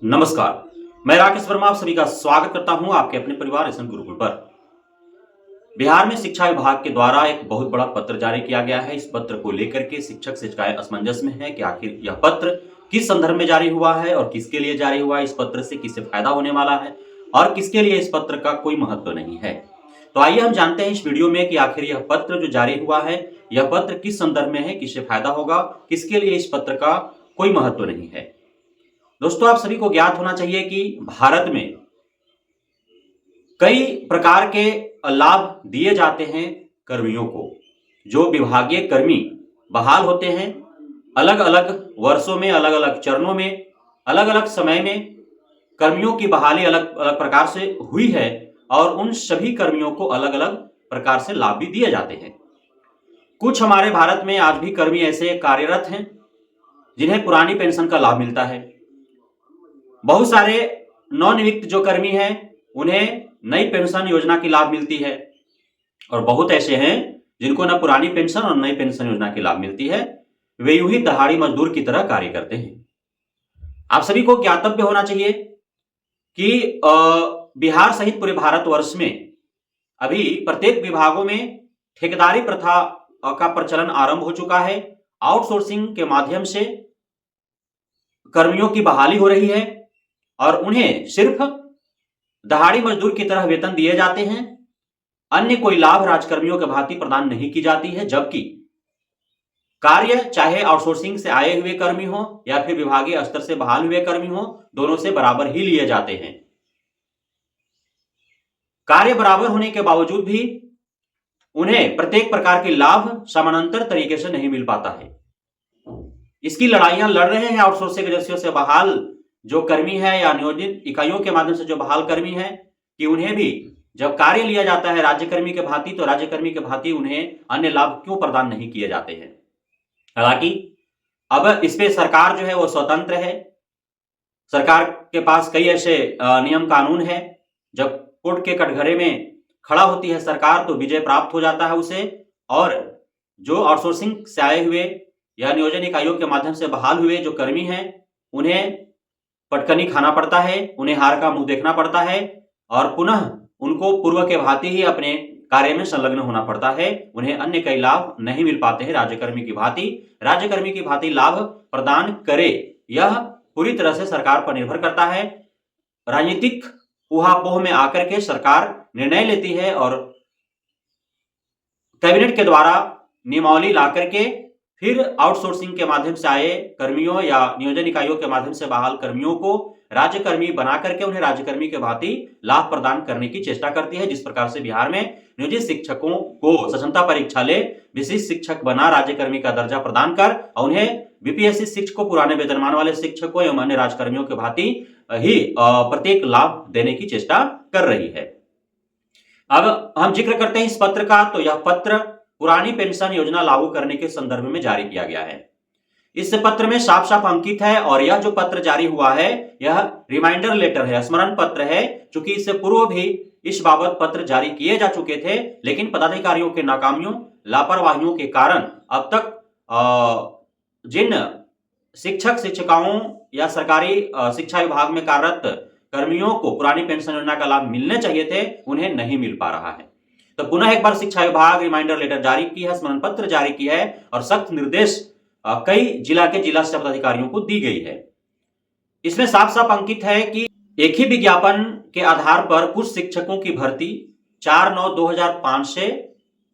नमस्कार। मैं राकेश वर्मा आप सभी का स्वागत करता हूं आपके अपने परिवार एसएन गुरुकुल पर। बिहार में शिक्षा विभाग के द्वारा एक बहुत बड़ा पत्र जारी किया गया है। इस पत्र को लेकर के शिक्षक शिक्षिकाएं असमंजस में है कि आखिर यह पत्र किस संदर्भ में जारी हुआ है और किसके लिए जारी हुआ है, इस पत्र से किसे फायदा होने वाला है और किसके लिए इस पत्र का कोई महत्व नहीं है। तो आइए हम जानते हैं इस वीडियो में कि आखिर यह पत्र जो जारी हुआ है, यह पत्र किस संदर्भ में है, किससे फायदा होगा, किसके लिए इस पत्र का कोई महत्व नहीं है। दोस्तों, आप सभी को ज्ञात होना चाहिए कि भारत में कई प्रकार के लाभ दिए जाते हैं कर्मियों को। जो विभागीय कर्मी बहाल होते हैं, अलग अलग वर्षों में, अलग अलग चरणों में, अलग अलग समय में कर्मियों की बहाली अलग अलग प्रकार से हुई है और उन सभी कर्मियों को अलग अलग प्रकार से लाभ भी दिए जाते हैं। कुछ हमारे भारत में आज भी कर्मी ऐसे कार्यरत हैं जिन्हें पुरानी पेंशन का लाभ मिलता है। बहुत सारे नवनियुक्त जो कर्मी हैं उन्हें नई पेंशन योजना की लाभ मिलती है और बहुत ऐसे हैं जिनको न पुरानी पेंशन और नई पेंशन योजना की लाभ मिलती है। वे यूं ही दहाड़ी मजदूर की तरह कार्य करते हैं। आप सभी को ज्ञातव्य होना चाहिए कि बिहार सहित पूरे भारतवर्ष में अभी प्रत्येक विभागों में ठेकेदारी प्रथा का प्रचलन आरंभ हो चुका है। आउटसोर्सिंग के माध्यम से कर्मियों की बहाली हो रही है और उन्हें सिर्फ दहाड़ी मजदूर की तरह वेतन दिए जाते हैं। अन्य कोई लाभ राजकर्मियों के भांति प्रदान नहीं की जाती है, जबकि कार्य चाहे आउटसोर्सिंग से आए हुए कर्मी हो या फिर विभागीय स्तर से बहाल हुए कर्मी हो, दोनों से बराबर ही लिए जाते हैं। कार्य बराबर होने के बावजूद भी उन्हें प्रत्येक प्रकार के लाभ समानांतर तरीके से नहीं मिल पाता है। इसकी लड़ाइयां लड़ रहे हैं आउटसोर्सिंग एजेंसियों से बहाल जो कर्मी है या नियोजित इकाइयों के माध्यम से जो बहाल कर्मी है कि उन्हें भी जब कार्य लिया जाता है राज्यकर्मी के भांति, तो राज्यकर्मी के भांति उन्हें अन्य लाभ क्यों प्रदान नहीं किए जाते हैं। हालांकि अब इस पे सरकार जो है वो स्वतंत्र है। सरकार के पास कई ऐसे नियम कानून है। जब कोर्ट के कटघरे में खड़ा होती है सरकार तो विजय प्राप्त हो जाता है उसे, और जो आउटसोर्सिंग से आए हुए या नियोजन इकाइयों के माध्यम से बहाल हुए जो कर्मी हैं उन्हें पटकनी खाना पड़ता है, उन्हें हार का मुंह देखना पड़ता है और पुनः उनको पूर्व के भांति ही अपने कार्य में संलग्न होना पड़ता है। उन्हें अन्य कई लाभ नहीं मिल पाते हैं राज्यकर्मी की भांति। राज्यकर्मी की भांति लाभ प्रदान करे, यह पूरी तरह से सरकार पर निर्भर करता है। राजनीतिक ऊहापोह में आकर के सरकार निर्णय लेती है और कैबिनेट के द्वारा नियमावली ला करके फिर आउटसोर्सिंग के माध्यम से आए कर्मियों या नियोजन इकाइयों के माध्यम से बहाल कर्मियों को राज्यकर्मी बना करके उन्हें राज्यकर्मी के भांति लाभ प्रदान करने की चेष्टा करती है। जिस प्रकार से बिहार में नियोजित शिक्षकों को सक्षमता परीक्षा ले विशिष्ट शिक्षक बना राज्यकर्मी का दर्जा प्रदान कर और उन्हें बीपीएससी शिक्षकों, पुराने वेतनमान वाले शिक्षकों एवं अन्य राज्यकर्मियों के भांति ही प्रत्येक लाभ देने की चेष्टा कर रही है। अब हम जिक्र करते हैं इस पत्र का, तो यह पत्र पुरानी पेंशन योजना लागू करने के संदर्भ में जारी किया गया है। इस पत्र में साफ साफ अंकित है और यह जो पत्र जारी हुआ है यह रिमाइंडर लेटर है, स्मरण पत्र है। चूंकि इससे पूर्व भी इस बाबत पत्र जारी किए जा चुके थे, लेकिन पदाधिकारियों के नाकामियों, लापरवाहियों के कारण अब तक जिन शिक्षक शिक्षिकाओं या सरकारी शिक्षा विभाग में कार्यरत कर्मियों को पुरानी पेंशन योजना का लाभ मिलने चाहिए थे, उन्हें नहीं मिल पा रहा है। तो पुनः एक बार शिक्षा विभाग रिमाइंडर लेटर जारी की है, स्मरण पत्र जारी किया है और सख्त निर्देश कई जिला के जिला शिक्षा पदाधिकारियों को दी गई है। इसमें साफ साफ अंकित है कि एक ही विज्ञापन के आधार पर कुछ शिक्षकों की भर्ती 4/9/2005 से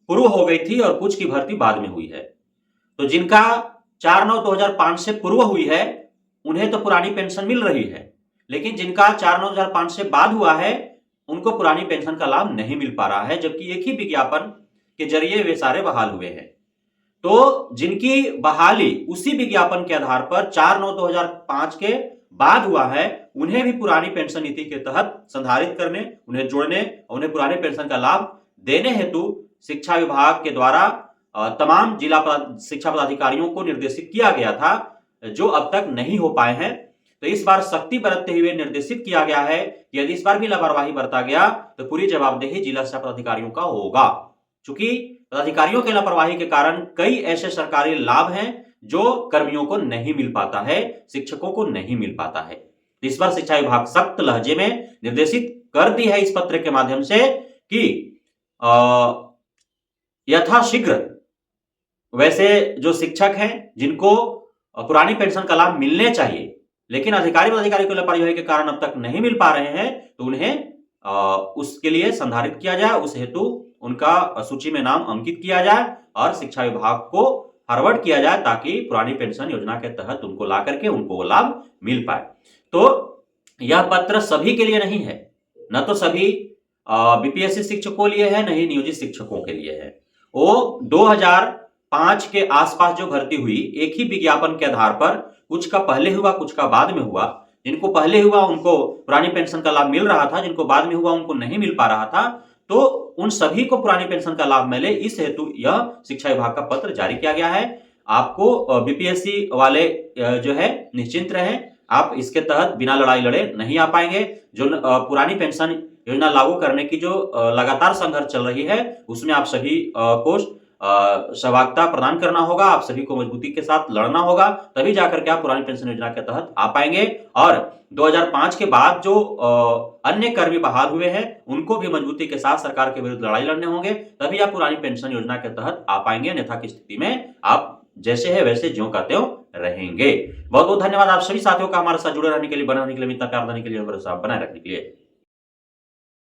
पूर्व हो गई थी और कुछ की भर्ती बाद में हुई है। तो जिनका 4/9/2005 से पूर्व हुई है उन्हें तो पुरानी पेंशन मिल रही है, लेकिन जिनका 4/9/2005 से बाद हुआ है उनको पुरानी पेंशन का लाभ नहीं मिल पा रहा है, जबकि एक ही विज्ञापन के जरिए वे सारे बहाल हुए हैं। तो जिनकी बहाली उसी विज्ञापन के आधार पर 4/9/2005 के बाद हुआ है उन्हें भी पुरानी पेंशन नीति के तहत संधारित करने, उन्हें जोड़ने, उन्हें पुरानी पेंशन का लाभ देने हेतु शिक्षा विभाग के द्वारा तमाम जिला शिक्षा पदाधिकारियों को निर्देशित किया गया था, जो अब तक नहीं हो पाए हैं। तो इस बार सख्ती बरतते हुए निर्देशित किया गया है कि यदि इस बार भी लापरवाही बरता गया तो पूरी जवाबदेही जिला शिक्षा पदाधिकारियों का होगा। चूंकि पदाधिकारियों के लापरवाही के कारण कई ऐसे सरकारी लाभ हैं जो कर्मियों को नहीं मिल पाता है, शिक्षकों को नहीं मिल पाता है। तो इस पर शिक्षा विभाग सख्त लहजे में निर्देशित कर दी है इस पत्र के माध्यम से कि यथाशीघ्र वैसे जो शिक्षक हैं जिनको पुरानी पेंशन का लाभ मिलने चाहिए लेकिन अधिकारी को लापरवाही के कारण अब तक नहीं मिल पा रहे हैं, तो उन्हें उसके लिए संधारित किया जाए, उस हेतु उनका सूची में नाम अंकित किया जाए और शिक्षा विभाग को फॉरवर्ड किया जाए ताकि पुरानी पेंशन योजना के तहत उनको ला करके उनको वो लाभ मिल पाए। तो यह पत्र सभी के लिए नहीं है, न तो सभी बीपीएससी शिक्षकों के लिए है, न ही नियोजित शिक्षकों के लिए है। वो 2005 के आसपास जो भर्ती हुई एक ही विज्ञापन के आधार पर, कुछ का पहले हुआ कुछ का बाद में हुआ, जिनको पहले हुआ उनको पुरानी पेंशन का लाभ मिल रहा था, जिनको बाद में हुआ उनको नहीं मिल पा रहा था, तो उन सभी को पुरानी पेंशन का लाभ मिले, इस हेतु यह शिक्षा विभाग का पत्र जारी किया गया है। आपको बीपीएससी वाले जो है निश्चिंत रहें, आप इसके तहत बिना लड़ाई लड़े नहीं आ पाएंगे। जो पुरानी पेंशन योजना लागू करने की जो लगातार संघर्ष चल रही है उसमें आप सभी को सहभागिता प्रदान करना होगा, आप सभी को मजबूती के साथ लड़ना होगा, तभी जाकर के आप पुरानी पेंशन योजना के तहत आ पाएंगे। और 2005 के बाद जो अन्य कर्मी बहाल हुए हैं उनको भी मजबूती के साथ सरकार के विरुद्ध लड़ाई लड़ने होंगे, तभी आप पुरानी पेंशन योजना के तहत आ पाएंगे, अन्यथा की स्थिति में आप जैसे है वैसे ज्यों का त्यों रहेंगे। बहुत बहुत धन्यवाद आप सभी साथियों का हमारे साथ जुड़े रहने के लिए, बने रहने के लिए, इतना प्यार देने के लिए, बनाए रखने के लिए।